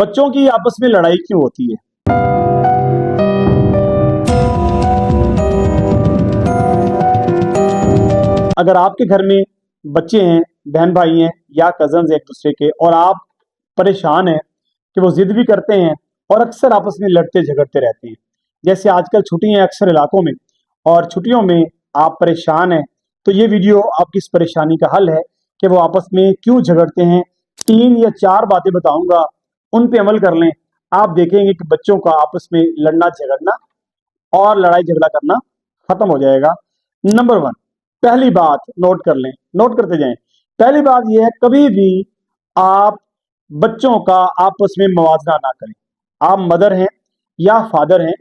बच्चों की आपस में लड़ाई क्यों होती है? अगर आपके घर में बच्चे हैं, बहन भाई हैं या कजन्स एक दूसरे के, और आप परेशान हैं कि वो जिद भी करते हैं और अक्सर आपस में लड़ते झगड़ते रहते हैं। जैसे आजकल छुट्टियां हैं अक्सर इलाकों में, और छुट्टियों में आप परेशान हैं, तो ये वीडियो आपकी इस परेशानी का हल है कि वो आपस में क्यों झगड़ते हैं। 3 या 4 बातें बताऊंगा, उन पे अमल कर लें। आप देखेंगे कि बच्चों का आपस में लड़ना झगड़ना और लड़ाई झगड़ा करना खत्म हो जाएगा। नंबर 1, पहली बात नोट कर लें, नोट करते जाएं। पहली बात यह है, कभी भी आप बच्चों का आपस में मवाजना ना करें। आप मदर हैं या फादर हैं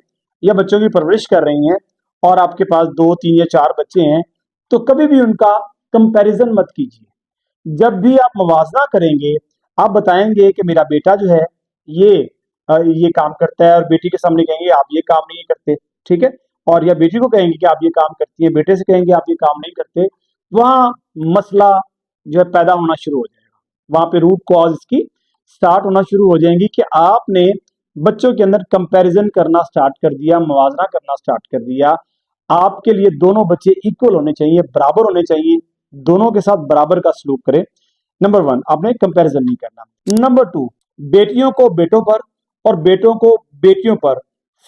या बच्चों की परवरिश कर रही हैं और आपके पास 2, 3 या 4 बच्चे हैं, तो कभी भी उनका कंपैरिजन मत कीजिए। जब भी आप मवाजना करेंगे, आप बताएंगे कि मेरा बेटा जो है ये ये काम करता है, और बेटी के सामने कहेंगे आप ये काम नहीं करते, ठीक है। और या बेटी को कहेंगे कि आप ये काम करती हैं, बेटे से कहेंगे आप ये काम नहीं करते, वहां मसला जो है पैदा होना शुरू हो जाएगा। वहां पे रूट कॉज इसकी स्टार्ट होना शुरू हो जाएंगी कि आपने बच्चों के अंदर कंपैरिजन करना स्टार्ट कर दिया, मवाजना करना स्टार्ट कर दिया। आपके लिए दोनों बच्चे इक्वल होने चाहिए, बराबर होने चाहिए, दोनों के साथ बराबर का सलूक करें। नंबर 1, आपने कंपैरिजन नहीं करना। नंबर 2, बेटियों को बेटों पर और बेटों को बेटियों पर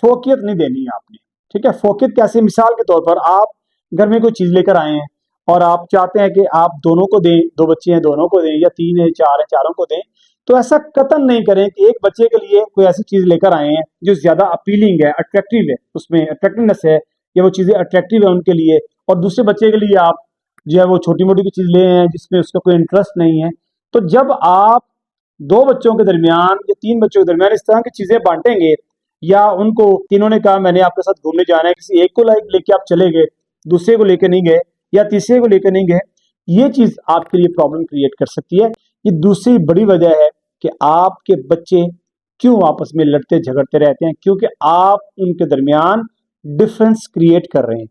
फोकियत नहीं देनी है आपने, ठीक है। फोकियत कैसे? मिसाल के तौर पर आप घर में कोई चीज लेकर आए हैं और आप चाहते हैं कि आप दोनों को दें, 2 बच्चे हैं दोनों को दें, या 3 है 4 है चारों को दें, तो ऐसा कतन नहीं करें कि एक बच्चे के लिए कोई ऐसी चीज लेकर आए हैं जो ज्यादा अपीलिंग है, अट्रैक्टिव है, उसमें अट्रैक्टिवनेस है, या वो चीजें अट्रैक्टिव है उनके लिए, और दूसरे बच्चे के लिए आप जो है वो छोटी मोटी की चीज ले आए हैं जिसमें उसका कोई इंटरेस्ट नहीं है। तो जब आप 2 बच्चों के दरमियान या 3 बच्चों के दरमियान इस तरह की चीजें बांटेंगे, या उनको तीनों ने कहा मैंने आपके साथ घूमने जाना है, किसी एक को लेके आप चले गए, दूसरे को लेके नहीं गए, या तीसरे को लेकर नहीं गए, ये चीज आपके लिए प्रॉब्लम क्रिएट कर सकती है। ये दूसरी बड़ी वजह है कि आपके बच्चे क्यों आपस में लड़ते झगड़ते रहते हैं, क्योंकि आप उनके दरमियान डिफरेंस क्रिएट कर रहे हैं,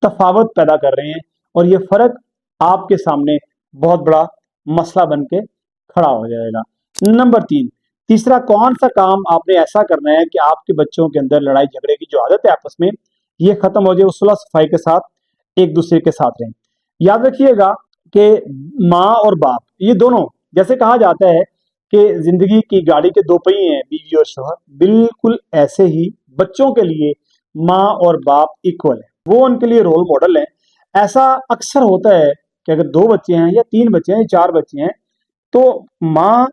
तफावत पैदा कर रहे हैं, और ये फर्क आपके सामने बहुत बड़ा मसला बन के खड़ा हो जाएगा। नंबर 3, तीसरा कौन सा काम आपने ऐसा करना है कि आपके बच्चों के अंदर लड़ाई झगड़े की जो आदत है आपस में, ये खत्म हो जाए, वो सुलह सफाई के साथ एक दूसरे के साथ रहें। याद रखिएगा कि माँ और बाप ये दोनों, जैसे कहा जाता है कि जिंदगी की गाड़ी के 2 पहिए हैं, बीवी और शौहर, बिल्कुल ऐसे ही बच्चों के लिए माँ और बाप इक्वल है, वो उनके लिए रोल मॉडल है। ऐसा अक्सर होता है कि अगर 2 बच्चे हैं या 3 बच्चे हैं या 4 बच्चे हैं, तो माँ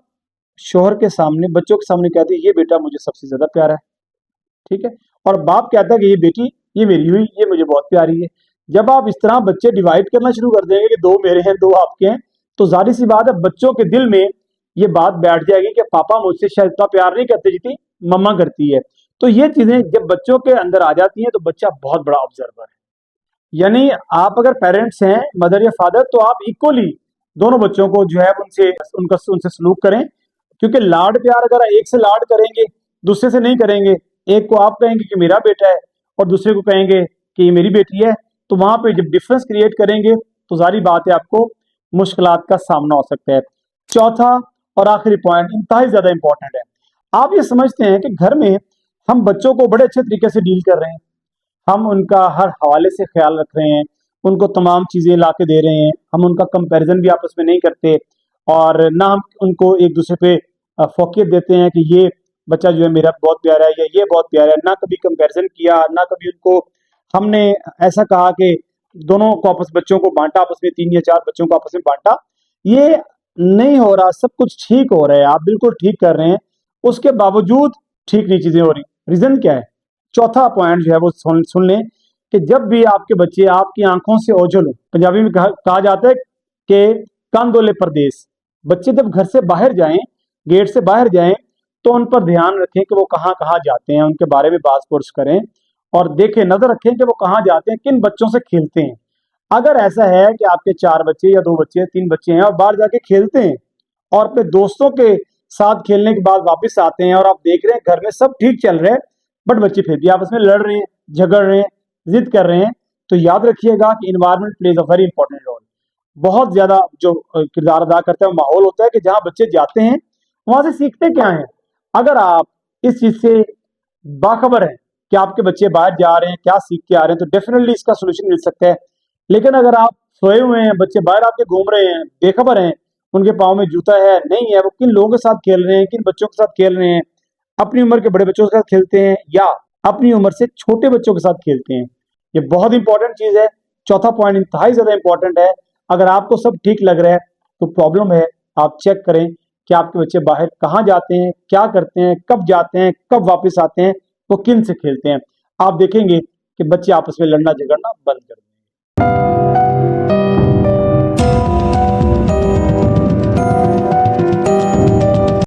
शौहर के सामने, बच्चों के सामने कहती है ये बेटा मुझे सबसे ज्यादा प्यारा है, ठीक है, और बाप कहता है कि ये बेटी ये मेरी हुई, ये मुझे बहुत प्यारी है। जब आप इस तरह बच्चे डिवाइड करना शुरू कर देंगे कि 2 मेरे हैं 2 आपके हैं, तो जाहिर सी बात है बच्चों के दिल में ये बात बैठ जाएगी कि पापा मुझसे शायद इतना प्यार नहीं करते जितनी मम्मा करती है। तो ये चीजें जब बच्चों के अंदर आ जाती हैं तो बच्चा बहुत बड़ा ऑब्जर्वर है। यानी आप अगर पेरेंट्स हैं, मदर या फादर, तो आप इक्वली दोनों बच्चों को जो है उनसे सलूक करें, क्योंकि लाड प्यार अगर एक से लाड करेंगे, दूसरे से नहीं करेंगे, एक को आप कहेंगे कि मेरा बेटा है और दूसरे को कहेंगे कि ये मेरी बेटी है, तो वहां पे जब डिफरेंस क्रिएट करेंगे तो जारी बात है आपको मुश्किलात का सामना हो सकता है। चौथा और आखिरी पॉइंट इंतहाई ज्यादा इंपॉर्टेंट है। आप ये समझते हैं कि घर में हम बच्चों को बड़े अच्छे तरीके से डील कर रहे हैं, हम उनका हर हवाले से ख्याल रख रहे हैं, उनको तमाम चीजें ला के दे रहे हैं, हम उनका कंपैरिजन भी आपस में नहीं करते, और ना हम उनको एक दूसरे पे फोकियत देते हैं कि ये बच्चा जो है मेरा बहुत प्यारा है या ये बहुत प्यारा है। ना कभी कंपैरिजन किया, ना कभी उनको हमने ऐसा कहा कि दोनों को आपस बच्चों को बांटा, आपस में 3 या 4 बच्चों को आपस में बांटा। ये नहीं हो रहा, सब कुछ ठीक हो रहा है, आप बिल्कुल ठीक कर रहे हैं, उसके बावजूद ठीक नहीं चीजें हो रही। रीजन क्या है? चौथा पॉइंट जो है वो सुन लें कि जब भी आपके बच्चे आपकी आंखों से ओझल हो, पंजाबी में कहा जाता है कि कांदोले परदेस, बच्चे जब घर से बाहर जाएं, गेट से बाहर जाएं, तो उन पर ध्यान रखें कि वो कहाँ कहाँ जाते हैं, उनके बारे में बात पुरस करें, और देखें, नजर रखें कि वो कहाँ जाते हैं, किन बच्चों से खेलते हैं। अगर ऐसा है कि आपके 4 बच्चे या 2 बच्चे 3 बच्चे हैं और बाहर जाके खेलते हैं और अपने दोस्तों के साथ खेलने के बाद वापस आते हैं और आप देख रहे हैं घर में सब ठीक चल रहा है, बट बच्चे फिर भी आपस में लड़ रहे हैं, झगड़ रहे हैं, जिद कर रहे हैं, तो याद रखिएगा कि environment plays a very important role. बहुत ज्यादा जो किरदार अदा करता है वो माहौल होता है कि जहां बच्चे जाते हैं वहां से सीखते क्या है। अगर आप इस चीज से बाखबर हैं कि आपके बच्चे बाहर जा रहे हैं, क्या सीख के आ रहे हैं, तो डेफिनेटली इसका सोल्यूशन मिल सकता है। लेकिन अगर आप सोए हुए हैं, बच्चे बाहर आपके घूम रहे हैं, बेखबर हैं, उनके पाँव में जूता है नहीं है, वो किन लोगों के साथ खेल रहे हैं, किन बच्चों के साथ खेल रहे हैं, अपनी उम्र के बड़े बच्चों के साथ खेलते हैं या अपनी उम्र से छोटे बच्चों के साथ खेलते हैं, ये बहुत इंपॉर्टेंट चीज है। चौथा पॉइंट इंतहाई ज्यादा इंपॉर्टेंट है। अगर आपको सब ठीक लग रहा है तो प्रॉब्लम है, आप चेक करें कि आपके बच्चे बाहर कहाँ जाते हैं, क्या करते हैं, कब जाते हैं, कब वापस आते हैं, वो किन से खेलते हैं। आप देखेंगे कि बच्चे आपस में लड़ना झगड़ना बंद कर देंगे।